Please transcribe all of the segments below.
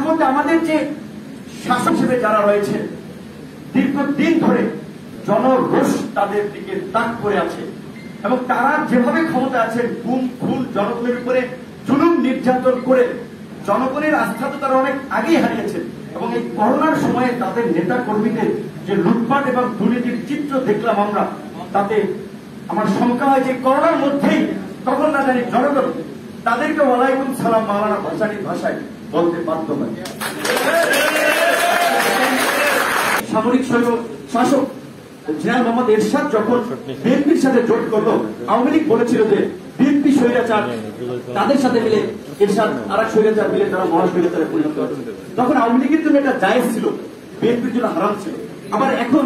মধ্যে আমাদের যে শাসক হিসেবে যারা রয়েছে দীর্ঘদিন ধরে জনরোষ তাদের দিকে তাক করে আছে এবং তারা যেভাবে ক্ষমতা আছেন গুম খুন জনগণের উপরে জুলুম নির্যাতন করে জনগণের আস্থা তো তারা অনেক আগেই হারিয়েছে এবং এই করোনার সময়ে তাদের নেতা কর্মীদের যে লুটপাট এবং দুর্নীতির চিত্র দেখলাম আমরা, তাতে আমার শঙ্কা হয় যে করোনার মধ্যেই তখন না জানি জনগণ তাদেরকে ওয়ালাইকুম সালাম মাওলানা ভাসানীর ভাষায় বলতে বাধ্য হয়। সামরিক শাসক জেনারেল মোহাম্মদ এরশাদ যখন বিএনপির সাথে জোট করলো, আওয়ামী লীগ বলেছিল যে বিএনপি স্বৈরাচার, তাদের সাথে মিলে এরশাদ আর এক স্বৈরাচার মিলে তারা মহাস্বৈরাচারে পরিণত হবে। তখন আওয়ামী লীগের জন্য এটা জায়েজ ছিল, বিএনপির জন্য হারাম ছিল। আবার এখন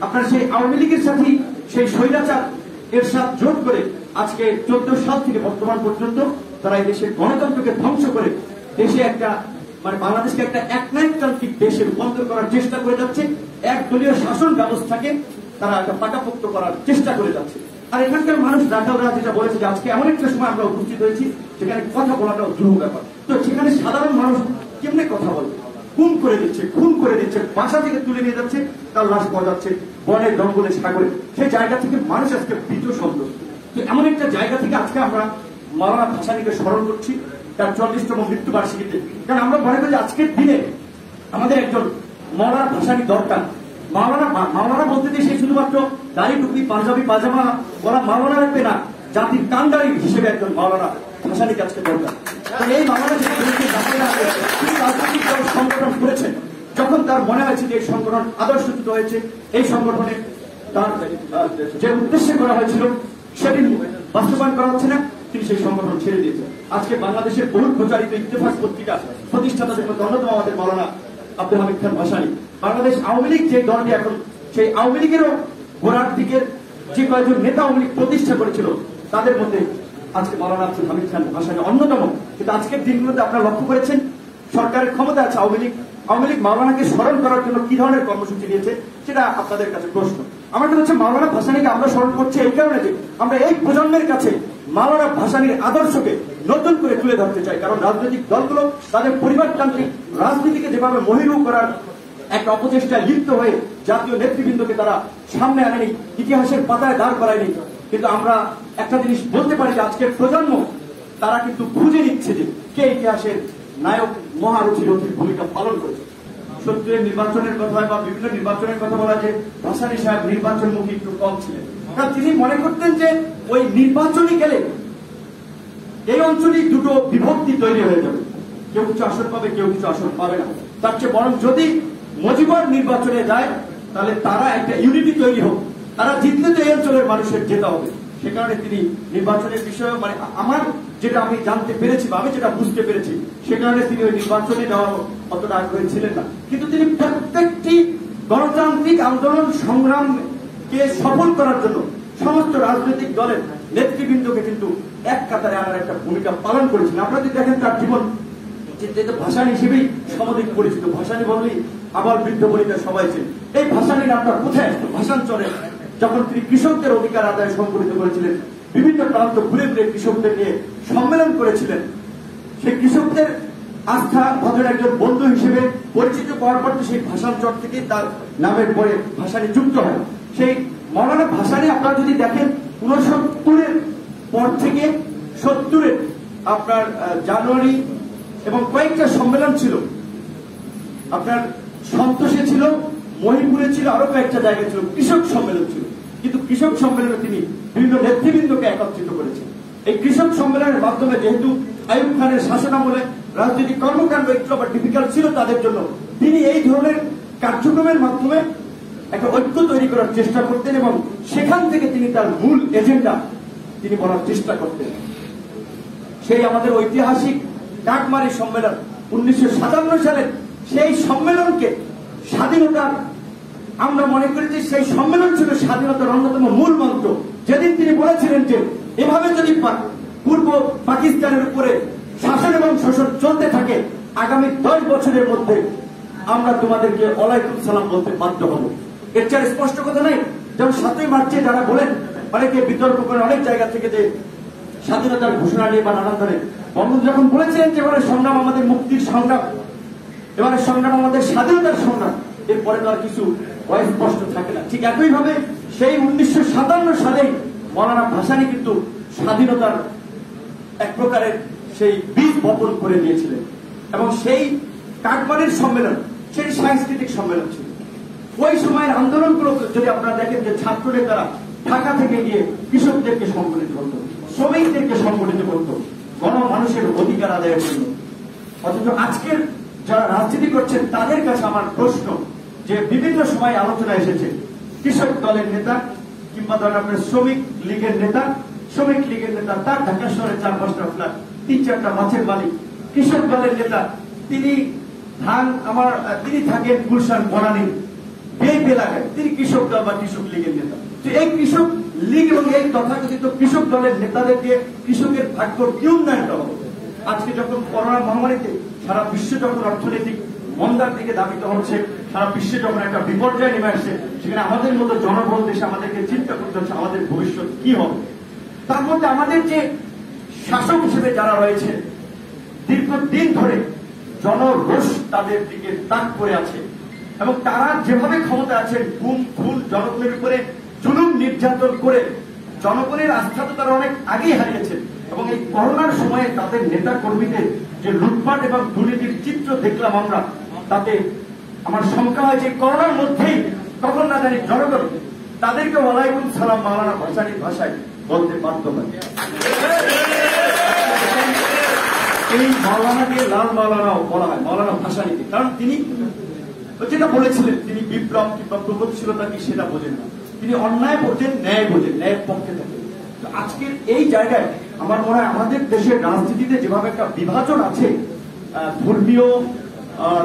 আপনার সেই আওয়ামী লীগের সাথে সেই স্বৈরাচার এরশাদ জোট করে আজকে 14 সাল থেকে বর্তমান পর্যন্ত তারা এই দেশের গণতন্ত্রকে ধ্বংস করে দেশে একটা বাংলাদেশকে একটা একনায়কতান্ত্রিক দেশে রূপান্তর করার চেষ্টা করে যাচ্ছে। একদলীয় শাসন ব্যবস্থাকে তারা একটা পাকাপোক্ত করার চেষ্টা করে যাচ্ছে। আর এখানকার মানুষ রাজারা যেটা বলেছে যে আজকে এমন একটা সময় আমরা উপস্থিত হয়েছি যেখানে কথা বলাটাও দুরূহ ব্যাপার। তো সেখানে সাধারণ মানুষ কেমনে কথা বলবে? খুন করে দিচ্ছে, বাসা থেকে তুলে নিয়ে যাচ্ছে, তার লাশ পাওয়া যাচ্ছে বনে জঙ্গলে সাগরে। সেই জায়গা থেকে মানুষ আজকে ভীত সন্ত্রস্ত। তো এমন একটা জায়গা থেকে আজকে আমরা মাওলানা ভাসানীকে স্মরণ করছি তার 40তম মৃত্যুবার্ষিকীতে। কারণ আমরা মনে করি আজকের দিনে আমাদের একজন মাওলানা ভাসানী দরকার। মাওলানা বলতে যে সে শুধুমাত্র দাড়ি টুপি পাঞ্জাবি পাজামা ওরা মাওলানা রাখবে না, জাতির কান্ডারি হিসেবে একজন মাওলানা ভাসানীকে আজকে দরকার। এই মাওলানা রাজনৈতিক সংগঠন করেছেন, যখন তার মনে হয়েছে যে এই সংগঠন আদর্শচ্যুত হয়েছে, এই সংগঠনে তার যে উদ্দেশ্যে করা হয়েছিল সেটি বাস্তবায়ন করা হচ্ছে না, তিনি সেই সংগঠন ছেড়ে দিয়েছেন। আজকে বাংলাদেশের বহু প্রচারিত ইত্তেফাক পত্রিকা প্রতিষ্ঠাতাদের মধ্যে অন্যতম আমাদের মাওলানা আব্দুল হামিদ খান ভাসানী। বাংলাদেশ আওয়ামী লীগ যে দলটি এখন, সেই আওয়ামী লীগেরও গোড়ার দিকের যে কয়েকজন নেতা আওয়ামী লীগ প্রতিষ্ঠা করেছিল তাদের মধ্যে আজকে মাওলানা আব্দুল হামিদ খান ভাসানী অন্যতম। কিন্তু আজকের দিনগুলোতে আপনারা লক্ষ্য করেছেন সরকারের ক্ষমতা আছে আওয়ামী লীগ মাওলানাকে স্মরণ করার জন্য কি ধরনের কর্মসূচি নিয়েছে সেটা আপনাদের কাছে প্রশ্ন। আমার কাছে হচ্ছে মাওলানা ভাসানীকে আমরা স্মরণ করছি এই কারণে যে আমরা এই প্রজন্মের কাছে মাওলানা ভাসানীর আদর্শকে নতুন করে তুলে ধরতে চাই। কারণ রাজনৈতিক দলগুলো তাদের পরিবারতান্ত্রিক রাজনীতিকে যেভাবে মহিরু করার একটা অপচেষ্টায় লিপ্ত হয়ে জাতীয় নেতৃবৃন্দকে তারা সামনে আনেনি, ইতিহাসের পাতায় দাঁড় করায়নি। কিন্তু আমরা একটা জিনিস বলতে পারি যে আজকের প্রজন্ম তারা কিন্তু খুঁজে নিচ্ছে যে কে ইতিহাসের নায়ক মহারথীর ভূমিকা পালন করেছে। সত্যের নির্বাচনের কথা বা বিভিন্ন নির্বাচনের কথা বলা যে ভাসানী সাহেব নির্বাচনমুখী একটু কম ছিলেন, কারণ তিনি মনে করতেন যে ওই নির্বাচনে গেলে এই অঞ্চলে দুটো বিভক্তি তৈরি হয়ে যাবে, কেউ কিছু আসন পাবে, কেউ কিছু আসন পাবে না। তার চেয়ে বরং যদি মজিবর নির্বাচনে যায় তাহলে তারা একটা ইউনিটি তৈরি হোক, তারা জিতলে তো এই অঞ্চলের মানুষের জেতা হবে। সে কারণে তিনি নির্বাচনের বিষয়ে আমার যেটা আমি জানতে পেরেছি বা আমি যেটা বুঝতে পেরেছি সে কারণে তিনি ওই নির্বাচনে যাওয়ার অতটা আগ্রহী ছিলেন না। কিন্তু তিনি প্রত্যেকটি গণতান্ত্রিক আন্দোলন সংগ্রামকে সফল করার জন্য সমস্ত রাজনৈতিক দলের নেতৃবৃন্দকে কিন্তু এক কাতারে আনার একটা ভূমিকা পালন করেছেন। আপনারা যদি দেখেন তার জীবন ভাসানী হিসেবেই সমধিক পরিচিত। ভাসানী বললেই আবার বৃদ্ধ বনিতা সবাই ছিল। এই ভাসানীর আপনার কোথায় ভাষাঞ্চলে যখন তিনি কৃষকদের অধিকার আদায় সংগঠিত করেছিলেন, বিভিন্ন প্রান্ত ঘুরে ঘুরে কৃষকদের নিয়ে সম্মেলন করেছিলেন, সেই কৃষকদের আস্থা ভদ্রের একজন বন্ধু হিসেবে পরিচিত পাওয়ার পর সেই ভাষাঞ্চল থেকে তার নামের পরে ভাসানী যুক্ত হয়। সেই মাওলানা ভাসানী আপনারা যদি দেখেন 69-এর পর থেকে 70-এর আপনার জানুয়ারি এবং কয়েকটা সম্মেলন ছিল, আপনার সন্তোষে ছিল, মহিপুরে ছিল, আরো কয়েকটা জায়গায় ছিল, কৃষক সম্মেলন ছিল। কিন্তু কৃষক সম্মেলনে তিনি বিভিন্ন নেতৃবৃন্দকে একত্রিত করেছেন। এই কৃষক সম্মেলনের মাধ্যমে যেহেতু আইয়ুব খানের শাসনামলে রাজনৈতিক কর্মকাণ্ড একটু আবার ডিফিকাল্ট ছিল তাদের জন্য, তিনি এই ধরনের কার্যক্রমের মাধ্যমে একটা ঐক্য তৈরি করার চেষ্টা করতেন এবং সেখান থেকে তিনি তার মূল এজেন্ডা তিনি বলার চেষ্টা করতেন। সেই আমাদের ঐতিহাসিক ডাকমারি সম্মেলন 1957 সালের সেই সম্মেলনকে স্বাধীনতার আমরা মনে করি যে সেই সম্মেলন ছিল স্বাধীনতার অন্যতম মূল মন্ত্র। যেদিন তিনি বলেছিলেন যে এভাবে যদি পূর্ব পাকিস্তানের উপরে শাসন এবং শোষণ চলতে থাকে আগামী 10 বছরের মধ্যে আমরা তোমাদেরকে ওয়ালাইকুম সালাম বলতে বাধ্য হব। এর চেয়ে স্পষ্ট কথা নাই। যেমন 7ই মার্চে যারা বলেন, অনেকে বিতর্ক করেন অনেক জায়গা থেকে যে স্বাধীনতার ঘোষণা নিয়ে বা নানান ধরে বঙ্গবন্ধু যখন বলেছিলেন যে সংগ্রাম আমাদের মুক্তির সংগ্রাম, এবারে সংগ্রাম আমাদের স্বাধীনতার সংগ্রাম, এরপরে তো আর কিছু স্পষ্ট থাকে না। ঠিক একইভাবে সেই 1957 সালেই মৌলানা ভাসানী কিন্তু স্বাধীনতার এক প্রকারের সেই বীজ বপন করে দিয়েছিলেন, এবং সেই কাঠমান্ডুর সম্মেলন সেই সাংস্কৃতিক সম্মেলন ছিল। ওই সময়ের আন্দোলনগুলো যদি আপনারা দেখেন যে ছাত্র নেতারা ঢাকা থেকে গিয়ে কৃষকদেরকে সংগঠিত করত, শ্রমিকদেরকে সংগঠিত করত গণমানুষের অধিকার আদায়ের জন্য। অথচ আজকের যারা রাজনীতি করছেন তাদের কাছে আমার প্রশ্ন যে বিভিন্ন সময় আলোচনা এসেছে কৃষক দলের নেতা কিংবা ধরেন আপনার শ্রমিক লীগের নেতা তার ঢাকা শহরে 4-5টা ফ্ল্যাট, 3-4টা মাছের মালিক। কৃষক দলের নেতা তিনি থাকেন গুলশান বনানী বিএনপি এলাকায়, তিনি কৃষক দল বা কৃষক লীগের নেতা। তো এই কৃষক লীগ এবং এই তথাকথিত কৃষক দলের নেতাদেরকে কৃষকের ভাগ্য কি উন্নয়নটা হবে? আজকে যখন করোনা মহামারীতে সারা বিশ্ব যখন অর্থনৈতিক মন্দার দিকে ধাবিত হচ্ছে, সারা বিশ্বে যখন একটা বিপর্যয় নেমে আসছে, সেখানে আমাদের মতো জনবল দেশে আমাদেরকে চিন্তা করতে হচ্ছে আমাদের ভবিষ্যৎ কি হবে। তার মধ্যে আমাদের যে শাসক হিসেবে যারা রয়েছে দীর্ঘদিন ধরে জনরোষ তাদের দিকে তাক করে আছে, এবং তারা যেভাবে ক্ষমতা আছেন গুম খুন জনগণের উপরে জুলুম নির্যাতন করে জনগণের আস্থা তো তারা অনেক আগেই হারিয়েছেন। এবং এই করোনার সময়ে তাদের নেতা কর্মীদের যে লুটপাট এবং দুর্নীতির চিত্র দেখলাম আমরা, তাতে আমার শঙ্কা হয় যে করোনার মধ্যেই তখন না জানি জনগণ তাদেরকে ওয়ালাইকুম সালাম মাওলানা ভাসানীর ভাষায় বলতে বাধ্য হয়। এই মাওলানাকে লাল মাওলানাও বলা হয়, মাওলানা ভাসানীকে, কারণ তিনি যেটা বলেছিলেন তিনি বিপ্লব কিংবা প্রগতিশীলতা কি সেটা বোঝেন না, তিনি অন্যায় বোঝেন, ন্যায় বোঝেন, ন্যায়ের পক্ষে থাকেন। আজকের এই জায়গায় আমার মনে হয় আমাদের দেশের রাজনীতিতে যেভাবে একটা বিভাজন আছে, ধর্মীয়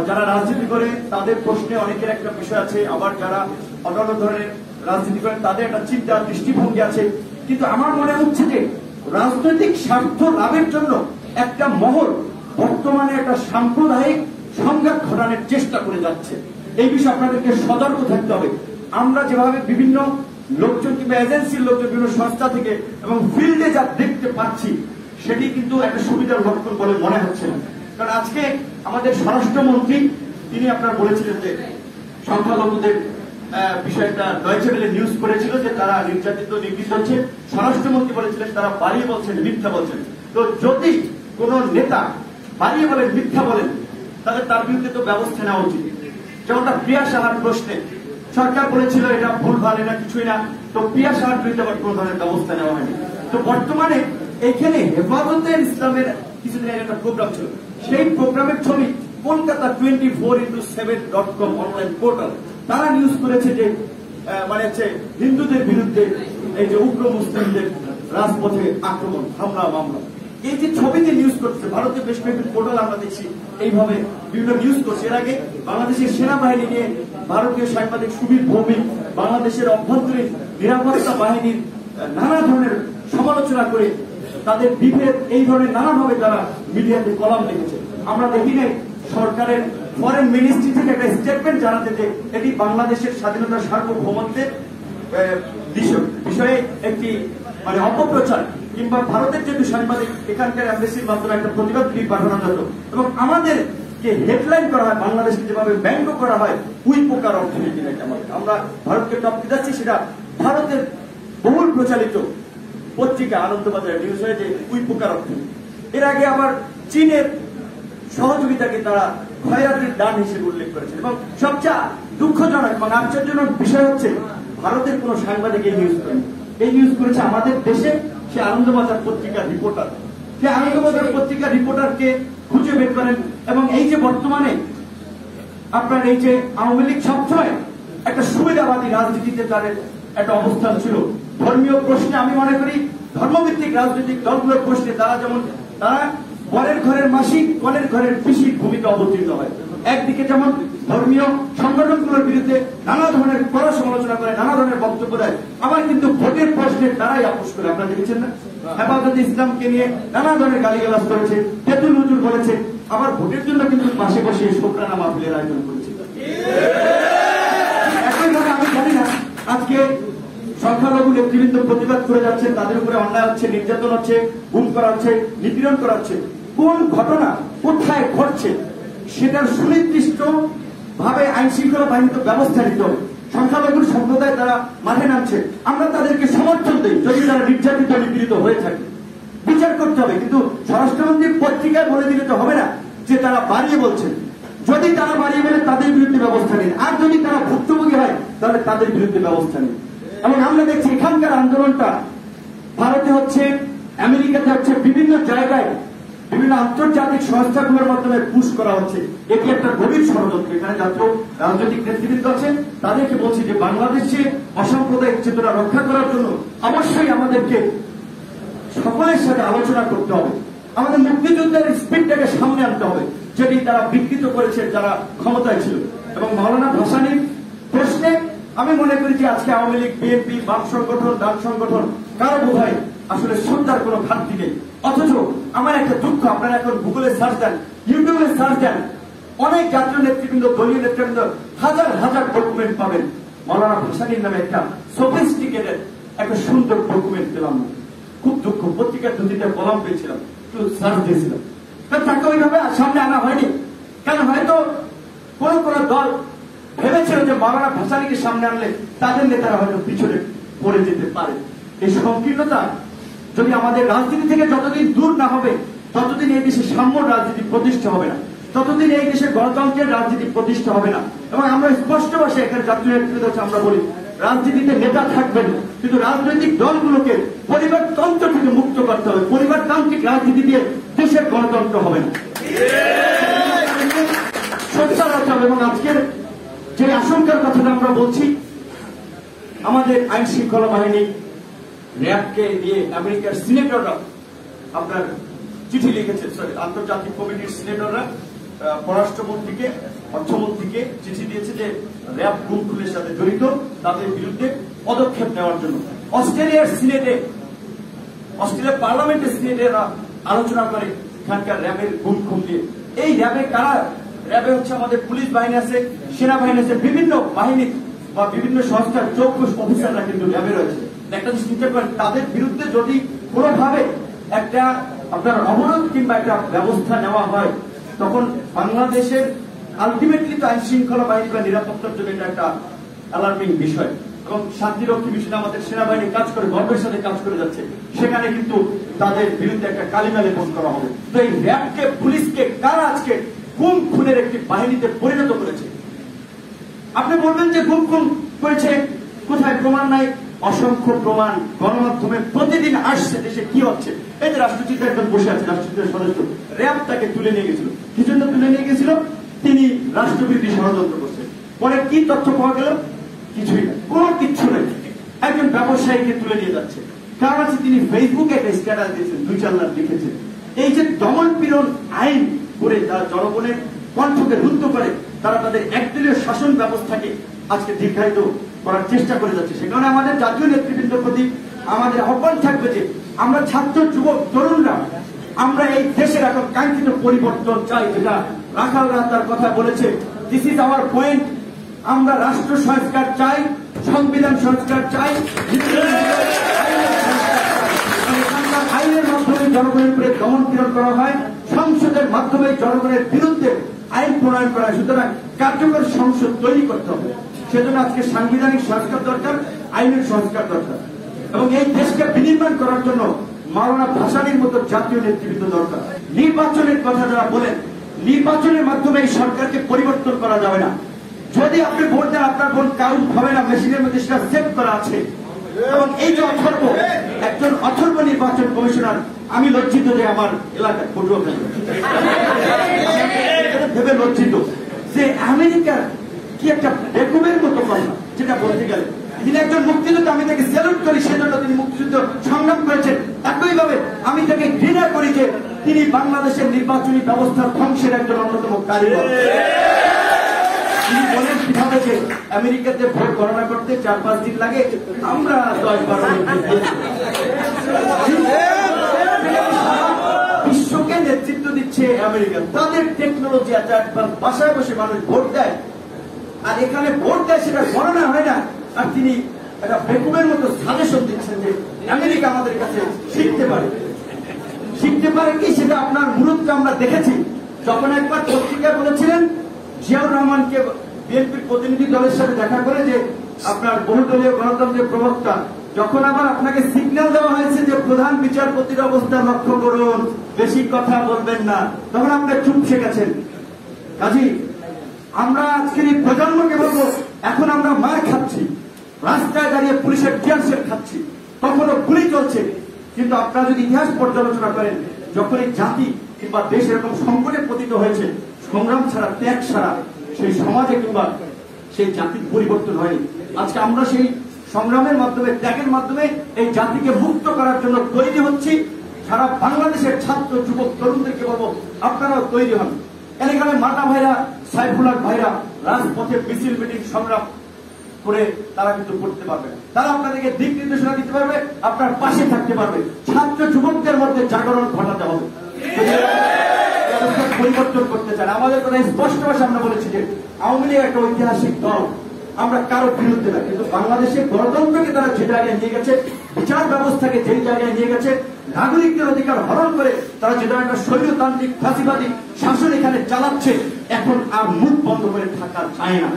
যারা রাজনীতি করে তাদের প্রশ্নে অনেকের একটা বিষয় আছে, আবার যারা অন্যান্য ধরনের রাজনীতি করেন তাদের একটা চিন্তা দৃষ্টিভঙ্গি আছে। কিন্তু আমার মনে হচ্ছে যে রাজনৈতিক স্বার্থ লাভের জন্য একটা মহল বর্তমানে একটা সাম্প্রদায়িক সংঘাত ঘটানোর চেষ্টা করে যাচ্ছে। এই বিষয়ে আপনাদেরকে সতর্ক থাকতে হবে। আমরা যেভাবে বিভিন্ন লোকজন কিংবা এজেন্সির লোকজন বিভিন্ন সংস্থা থেকে এবং ফিল্ডে যা দেখতে পাচ্ছি সেটি কিন্তু একটা সুবিধার লক্ষণ বলে মনে হচ্ছে না। কারণ আজকে আমাদের স্বরাষ্ট্রমন্ত্রী তিনি আপনার বলেছিলেন যে সংখ্যালঘুদের বিষয়টা ডয়েচে ভেলে নিউজ করেছিল যে তারা নির্যাতিত নিগৃহীত হচ্ছে, স্বরাষ্ট্রমন্ত্রী বলেছিলেন তারা বাড়িয়ে বলছেন, মিথ্যা বলছেন। তো যদি কোন নেতা বাড়িয়ে বলেন, মিথ্যা বলেন, তাহলে তার বিরুদ্ধে তো ব্যবস্থা নেওয়া উচিত। যেমনটা প্রিয়া সাহার প্রশ্নে সরকার বলেছিল এটা ভুলভাল, এটা কিছুই না, তো প্রিয়া সাহার বিরুদ্ধে আবার কোন ধরনের ব্যবস্থা নেওয়া হয়নি। তো বর্তমানে এইখানে হেফাজতে ইসলামের কিছুদিন আগে একটা প্রোগ্রাম ছিল, সেই প্রোগ্রামের ছবি কলকাতা 24x7.com অনলাইন পোর্টাল তারা নিউজ করেছে যে মানে হচ্ছে হিন্দুদের বিরুদ্ধে এই যে উগ্র মুসলিমদের রাজপথে আক্রমণ, হামলা মামলা, এই যে ছবিতে নিউজ করছে ভারতের বেশ কয়েকটি পোর্টাল আমরা দেখছি এইভাবে বিভিন্ন নিউজ করছে। এর আগে বাংলাদেশের সেনাবাহিনী নিয়ে ভারতীয় সাংবাদিক সুবীর ভৌমিক বাংলাদেশের অভ্যন্তরীণ নিরাপত্তা বাহিনীর নানা ধরনের সমালোচনা করে তাদের বিভেদ এই ধরনের নানাভাবে তারা মিডিয়াতে কলাম লিখেছে। আমরা দেখি নাই সরকারের ফরেন মিনিস্ট্রি থেকে একটা স্টেটমেন্ট জানাতে যে এটি বাংলাদেশের স্বাধীনতা সার্বভৌমত্বের বিষয়ে একটি মানে অপপ্রচার, কিংবা ভারতের যেহেতু সাংবাদিক এখানকার এমবেসির মাধ্যমে একটা প্রতিবাদ পাঠানো যেত, এবং আমাদেরকে হেডলাইন করা হয় বাংলাদেশকে যেভাবে ব্যঙ্গ করা হয় উই প্রকার অর্থনীতি নাকি আমরা ভারতকে টপকে যাচ্ছি, সেটা ভারতের বহুল প্রচালিত পত্রিকা আনন্দবাজার নিউজ হয়ে যে উই প্রকার অর্থনীতি। এর আগে আবার চীনের সহযোগিতাকে তারা খয়রাতির দান হিসেবে উল্লেখ করেছেন, এবং সবচেয়ে দুঃখজনক এবং আশ্চর্যজনক বিষয় হচ্ছে ভারতের কোন সাংবাদিক এই নিউজ করেন, এই নিউজ করেছে আমাদের দেশে সে আনন্দবাজার পত্রিকার রিপোর্টার। সে আনন্দবাজার পত্রিকার রিপোর্টারকে খুঁজে বের করেন। এবং এই যে বর্তমানে আপনার এই যে আওয়ামী লীগ সবসময় একটা সুবিধাবাদী রাজনীতিতে তাদের একটা অবস্থান ছিল, ধর্মীয় প্রশ্নে আমি মনে করি ধর্মভিত্তিক রাজনৈতিক দলগুলোর প্রশ্নে তারা যেমন তারা বরের ঘরের মাসিক কলের ঘরের পিসির ভূমিকা অবতীর্ণ হয়। একদিকে যেমন ধর্মীয় সংগঠনগুলোর বিরুদ্ধে নানা ধরনের কড়া সমালোচনা করে, নানা ধরনের বক্তব্য দেয়, আবার কিন্তু ভোটের প্রশ্নে তারাই আপোষ করে। আপনারা দেখেছেন না, হেফাজতে ইসলামকে নিয়ে নানা ধরনের গালিগালাজ করেছে, তেতুল হুজুর বলেছে, আবার ভোটের জন্য কিন্তু পাশে বসে শুকরানা মাহফিলের আয়োজন করেছে। একইভাবে আমি জানি না আজকে সংখ্যালঘু নেতৃবৃন্দ প্রতিবাদ করে যাচ্ছেন, তাদের উপরে অন্যায় হচ্ছে, নির্যাতন হচ্ছে, গুম করা হচ্ছে, নিপীড়ন করা হচ্ছে, কোন ঘটনা কোথায় ঘটছে সেটার সুনির্দিষ্ট ভাবে আইন শৃঙ্খলা বাহিনীর ব্যবস্থা নিতে হবে। সংখ্যালঘু সম্প্রদায় তারা মাঠে নামছে, আমরা তাদেরকে সমর্থন দিই যদি তারা নির্যাতিত নিপীড়িত হয়ে থাকে, বিচার করতে হবে। কিন্তু স্বরাষ্ট্রমন্ত্রী পত্রিকায় বলে দিলে তো হবে না যে তারা বাড়িয়ে বলছেন। যদি তারা বাড়িয়ে বলে তাদের বিরুদ্ধে ব্যবস্থা নিন, আর যদি তারা ভুক্তভোগী হয় তাহলে তাদের বিরুদ্ধে ব্যবস্থা নিন। এবং আমরা দেখছি এখানকার আন্দোলনটা ভারতে হচ্ছে, আমেরিকাতে হচ্ছে, বিভিন্ন জায়গায় বিভিন্ন আন্তর্জাতিক সংস্থাগুলোর মাধ্যমে পুশ করা হচ্ছে। এটি একটা গভীর ষড়যন্ত্র। এখানে জাতীয় রাজনৈতিক নেতৃবৃন্দ আছেন, তাদেরকে বলছি যে বাংলাদেশে অসাম্প্রদায়িক চেতনা রক্ষা করার জন্য অবশ্যই আমাদেরকে সকলের সাথে আলোচনা করতে হবে। আমাদের মুক্তিযুদ্ধের স্পিডটাকে সামনে আনতে হবে, যেটি তারা বিকৃত করেছে যারা ক্ষমতায় ছিল। এবং মাওলানা ভাসানীর প্রশ্নে আমি মনে করি যে আজকে আওয়ামী লীগ, বিএনপি, বাম সংগঠন, ডান সংগঠন কারো বোধহয় আসলে শ্রদ্ধার কোনো ঘাটতি নেই। অথচ আমার একটা দুঃখ, আপনারা এখন গুগলে সার্চ দেন, ইউটিউবে সার্চ দেন, অনেক জাতীয় নেতৃবৃন্দ, দলীয় নেতৃবৃন্দ হাজার হাজার ডকুমেন্ট পাবেন। মাওলানা ভাসানীর নামে একটা সোফিস্টিকেটেড একটা সুন্দর ডকুমেন্ট পেলাম না। খুব দুঃখ। পত্রিকার দুদিনটা কলম পেয়েছিলাম, একটু সার্চ দিয়েছিলাম, তাকে ওইভাবে সামনে আনা হয়নি। কারণ হয়তো কোন কোন দল ভেবেছিল যে মাওলানা ভাসানীকে সামনে আনলে তাদের নেতারা হয়তো পিছনে পড়ে যেতে পারে। এই সংকীর্ণতা যদি আমাদের রাজনীতি থেকে যতদিন দূর না হবে, ততদিন এই দেশে সাম্য রাজনীতি প্রতিষ্ঠা হবে না, ততদিন এই দেশে গণতন্ত্রের রাজনীতি প্রতিষ্ঠা হবে না। এবং আমরা স্পষ্ট ভাষায় এখানে জাতীয় নেতৃত্ব আমরা বলি, রাজনীতিতে নেতা থাকবেন, কিন্তু রাজনৈতিক দলগুলোকে পরিবারতন্ত্র থেকে মুক্ত করতে হবে। পরিবারতান্ত্রিক রাজনীতি দিয়ে দেশের গণতন্ত্র হবে না, সোচ্চার হতে হবে। এবং আজকের যে আশঙ্কার কথাটা আমরা বলছি, আমাদের আইন শৃঙ্খলা বাহিনী, র্যাবকে নিয়ে আমেরিকার সিনেটররা আপনার চিঠি লিখেছে, আন্তর্জাতিক কমিটির সিনেটররা পররাষ্ট্রমন্ত্রীকে, অর্থমন্ত্রীকে চিঠি দিয়েছে যে র্যাব গুম খুনের সাথে জড়িত তাদের বিরুদ্ধে পদক্ষেপ নেওয়ার জন্য। অস্ট্রেলিয়ার সিনেটে, অস্ট্রেলিয়ার পার্লামেন্টের সিনেটে আলোচনা করে এখানকার র্যাবের গুম খুন দিয়ে। এই র্যাবে কারা? র্যাবে হচ্ছে আমাদের পুলিশ বাহিনী আছে, সেনাবাহিনী আছে, বিভিন্ন বাহিনী বা বিভিন্ন সংস্থার চৌকস অফিসাররা কিন্তু র্যাবে রয়েছে। একটা জিনিস চিন্তা করেন, তাদের বিরুদ্ধে যদি কোনোভাবে একটা আপনার অবরোধ কিংবা একটা ব্যবস্থা নেওয়া হয়, তখন বাংলাদেশের আলটিমেটলি তো আইন শৃঙ্খলা বাহিনী বা নিরাপত্তার জন্য এটা একটা অ্যালার্মিং বিষয়। এবং শান্তিরক্ষী মিশনে আমাদের সেনাবাহিনী কাজ করে, গর্বের সাথে কাজ করে যাচ্ছে, সেখানে কিন্তু তাদের বিরুদ্ধে একটা কালিমা লেপন করা হবে। তো এই র্যাবকে, পুলিশকে কারা আজকে গুম খুনের একটি বাহিনীতে পরিণত করেছে? আপনি বলবেন যে গুম খুন করেছে, কোথায় প্রমাণ নাই? অসংখ্য প্রমাণ গণমাধ্যমে প্রতিদিন আসছে। দেশে কি হচ্ছে? এই যে রাষ্ট্রচিত্র একজন বসে আছে, রাষ্ট্রচিত্রের সদস্য, র্যাব তাকে তুলে নিয়ে গেছিল। কি জন্য তুলে নিয়ে গেছিল? তিনি রাষ্ট্রবিরোধী ষড়যন্ত্র করছেন। পরে কি তথ্য পাওয়া গেল? কিছুই না, কোনো কিচ্ছু নেই। একজন ব্যবসায়ীকে তুলে নিয়ে যাচ্ছে, কারণ আছে তিনি ফেসবুকে একটা স্ট্যাটাস দিয়েছেন, 2-4 লাখ লিখেছেন। এই যে দমন পীড়ন আইন করে যারা জনগণের কণ্ঠকে রুদ্ধ করে, তারা তাদের একদলীয় শাসন ব্যবস্থাকে আজকে দীর্ঘায়িত করার চেষ্টা করে যাচ্ছে। সেখানে আমাদের জাতীয় নেতৃবৃন্দের প্রতি আমাদের আহ্বান থাকবে যে আমরা ছাত্র, যুবক, তরুণরা আমরা এই দেশের এখন কাঙ্ক্ষিত পরিবর্তন চাই, যেটা রাখালরা তার কথা বলেছে, দিস ইজ আওয়ার পয়েন্ট। আমরা রাষ্ট্র সংস্কার চাই, সংবিধান সংস্কার চাই, আইনের মাধ্যমে জনগণের উপরে দমন পীড়ন করা হয়, সংসদের মাধ্যমে জনগণের বিরুদ্ধে আইন প্রণয়ন করা হয়। সুতরাং কার্যকর সংসদ তৈরি করতে হবে। সেজন্য আজকে সাংবিধানিক সংস্কার দরকার, আইনের সংস্কার দরকার। এবং এই দেশকে বিনির্মাণ করার জন্য মাওলানা ভাসানীর মতো জাতীয় নেতৃত্ব দরকার। নির্বাচনের কথা যারা বলেন, নির্বাচনের মাধ্যমে এই সরকারকে পরিবর্তন করা যাবে না। যদি আপনি ভোট দেন, আপনার ভোট কাউন্ট হবে না, মেশিনের মধ্যে সেটা সেভ করা আছে। এবং এই যে অথর্ব, একজন অথর্ব নির্বাচন কমিশনার, আমি লজ্জিত যে আমার এলাকায় ভেবে লজ্জিত যে আমেরিকার কি একটা বেকুবের মতো কথা, যেটা বলতে গেলে তিনি একজন মুক্তিযোদ্ধা, আমি তাকে স্যালুট করি, সেজন্য তিনি মুক্তিযুদ্ধ সংগ্রাম করেছেন। একইভাবে আমি তাকে ঘৃণা করি যে তিনি বাংলাদেশের নির্বাচনী ব্যবস্থার ধ্বংসের একজন অন্যতম কারিগর। তিনি বলেন কিভাবে যে আমেরিকাতে ভোট গণনা করতে 4-5 দিন লাগে, আমরা 10-12 দিন। বিশ্বকে নেতৃত্ব দিচ্ছে আমেরিকা, তাদের টেকনোলজি আছে, বাসায় বসে মানুষ ভোট দেয়, আর এখানে ভোট দেয় সেটা গণনা হয় না। আর তিনি একটা বেকুবের মতো সাজেশন দিচ্ছেন যে আমেরিকা আমাদের কাছে শিখতে পারে। শিখতে পারে কি? সেটা আপনার মুহূর্তে আমরা দেখেছি যখন একবার পত্রিকায় বলেছিলেন জিয়াউর রহমানকে বিএনপির প্রতিনিধি দলের সাথে দেখা করে যে আপনার বহুদলীয় গণতন্ত্রের প্রবক্তা, যখন আবার আপনাকে সিগন্যাল দেওয়া হয়েছে যে প্রধান বিচারপতির অবস্থা লক্ষ্য করুন, বেশি কথা বলবেন না, তখন আপনার চুপসে গেছেন। কাজী আমরা আজকের এই প্রজন্মকে বলবো, এখন আমরা মার খাচ্ছি, রাস্তায় দাঁড়িয়ে পুলিশের টিয়ারশেল খাচ্ছি, তখনও গুলি চলছে, কিন্তু আপনারা যদি ইতিহাস পর্যালোচনা করেন, যখন এই জাতি কিংবা দেশ এরকম সংকটে পতিত হয়েছে, সংগ্রাম ছাড়া, ত্যাগ ছাড়া সেই সমাজে কিংবা সেই জাতির পরিবর্তন হয়নি। আজকে আমরা সেই সংগ্রামের মাধ্যমে, ত্যাগের মাধ্যমে এই জাতিকে মুক্ত করার জন্য তৈরি হচ্ছি। সারা বাংলাদেশের ছাত্র যুবক তরুণদেরকে বলবো, আপনারাও তৈরি হন। এখানে মাটা ভাইরা, সাইফুল্লাহ ভাইরা রাজপথে মিছিল মিটিং সংগ্রাম করে তারা কিন্তু করতে পারবে, তারা আপনাদেরকে দিক নির্দেশনা দিতে পারবে, আপনার পাশে থাকতে পারবে। ছাত্র যুবকদের মধ্যে জাগরণ ঘটাতে হবে, পরিবর্তন করতে চান। আমাদের কথা স্পষ্ট ভাষা আমরা বলেছি যে আওয়ামী লীগ একটা ঐতিহাসিক দল, আমরা কারো বিরুদ্ধে না, কিন্তু বাংলাদেশের গণতন্ত্রকে তারা যে জায়গায় নিয়ে গেছে, বিচার ব্যবস্থাকে যে জায়গায় নিয়ে গেছে, নাগরিকদের অধিকার হরণ করে তারা যে একটা স্বৈরতান্ত্রিক ফাঁসিবাদী শাসন এখানে চালাচ্ছে, এখন আর মুখ বন্ধ করে থাকা যায় না।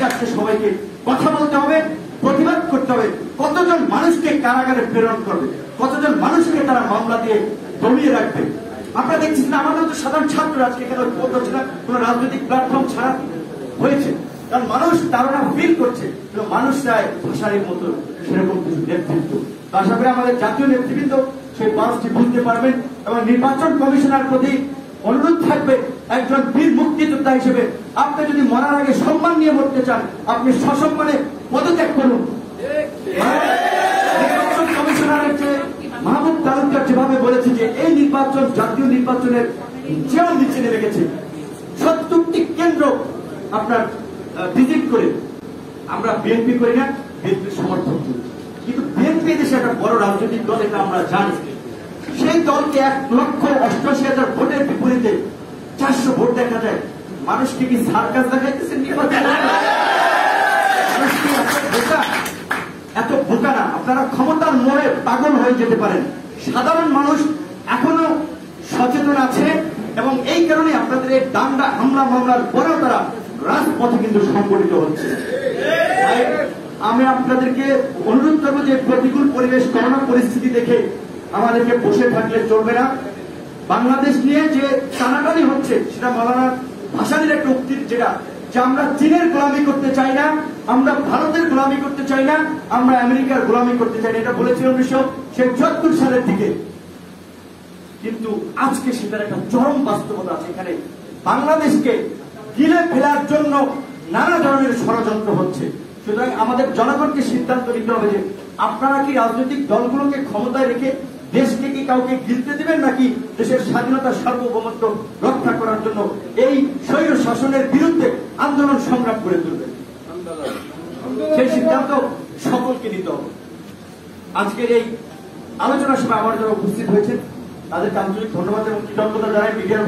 আজকে সবাইকে কথা বলতে হবে, প্রতিবাদ করতে হবে। কতজন মানুষকে কারাগারে প্রেরণ করবে, কতজন মানুষকে তারা মামলা দিয়ে দমিয়ে রাখবে। আমরা দেখছি না, আমাদের তো সাধারণ ছাত্র আজকে এখানে হচ্ছে না, কোন রাজনৈতিক প্ল্যাটফর্ম ছাড়া হয়েছে, কারণ মানুষ তারা ফিল করছে মানুষ চায় ভাষারের মতো সেরকম কিছু নেতৃত্ব। আশা করি আমাদের জাতীয় নেতৃবৃন্দ সেই মানুষটি বুঝতে পারবেন এবং নির্বাচন কমিশনার প্রতি অনুরোধ থাকবে, একজন বীর মুক্তিযোদ্ধা হিসেবে আপনি যদি মরার আগে সম্মান নিয়ে মরতে চান, আপনি সসম্মানে পদত্যাগ করুন। নির্বাচন কমিশনারের যে মাহবুব তালুকদার যেভাবে বলেছে যে এই নির্বাচন জাতীয় নির্বাচনের চেয়েও নিচে নেমে গেছে, ৭০টি কেন্দ্র আপনার ভিজিট করে, আমরা বিএনপি করি না, বিএনপির সমর্থন করি, কিন্তু বিএনপি দেশে একটা বড় রাজনৈতিক দল, এটা আমরা জানি। সেই দলকে ১,৮৮,০০০ ভোটের বিপরীতে ৪০০ ভোট দেখা যায়। মানুষকে কি সার্কাস দেখাইতেছে নির্বাচন? এত বোকা না, আপনারা ক্ষমতার মোড়ে পাগল হয়ে যেতে পারেন। সাধারণ মানুষ এখনো সচেতন আছে এবং এই কারণে আপনাদের এই দাঙ্গা হামলা মামলার পরেও তারা রাজপথে কিন্তু সংগঠিত হচ্ছে। আমি আপনাদেরকে অনুরোধ করবো যে প্রতিকূল পরিবেশ, করোনা পরিস্থিতি দেখে আমাদেরকে বসে থাকলে চলবে না। বাংলাদেশ নিয়ে যে টানাটানি হচ্ছে, সেটা মাওলানা ভাসানীর একটা উক্তি, যেটা যে আমরা চীনের গোলামি করতে চাই না, আমরা ভারতের গোলামি করতে চাই না, আমরা আমেরিকার গোলামি করতে চাই না, এটা বলেছিল 1976 সালের দিকে। কিন্তু আজকে সেটার একটা চরম বাস্তবতা আছে। এখানে বাংলাদেশকে গিলে ফেলার জন্য নানা ধরনের ষড়যন্ত্র হচ্ছে। সুতরাং আমাদের জনগণকে সিদ্ধান্ত নিতে হবে যে আপনারা কি রাজনৈতিক দলগুলোকে ক্ষমতায় রেখে দেশকে কি কাউকে গিলতে দিবেন, নাকি দেশের স্বাধীনতা সার্বভৌমত্ব রক্ষা করার জন্য এই স্বৈর শাসনের বিরুদ্ধে আন্দোলন সংগ্রাম করে তুলবেন। সেই সিদ্ধান্ত সকলকে নিতে হবে। আজকের এই আলোচনার সময় আমার যারা উপস্থিত হয়েছে তাদেরকে আন্তরিক ধন্যবাদ এবং কৃতজ্ঞতা জানাই। মিডিয়ার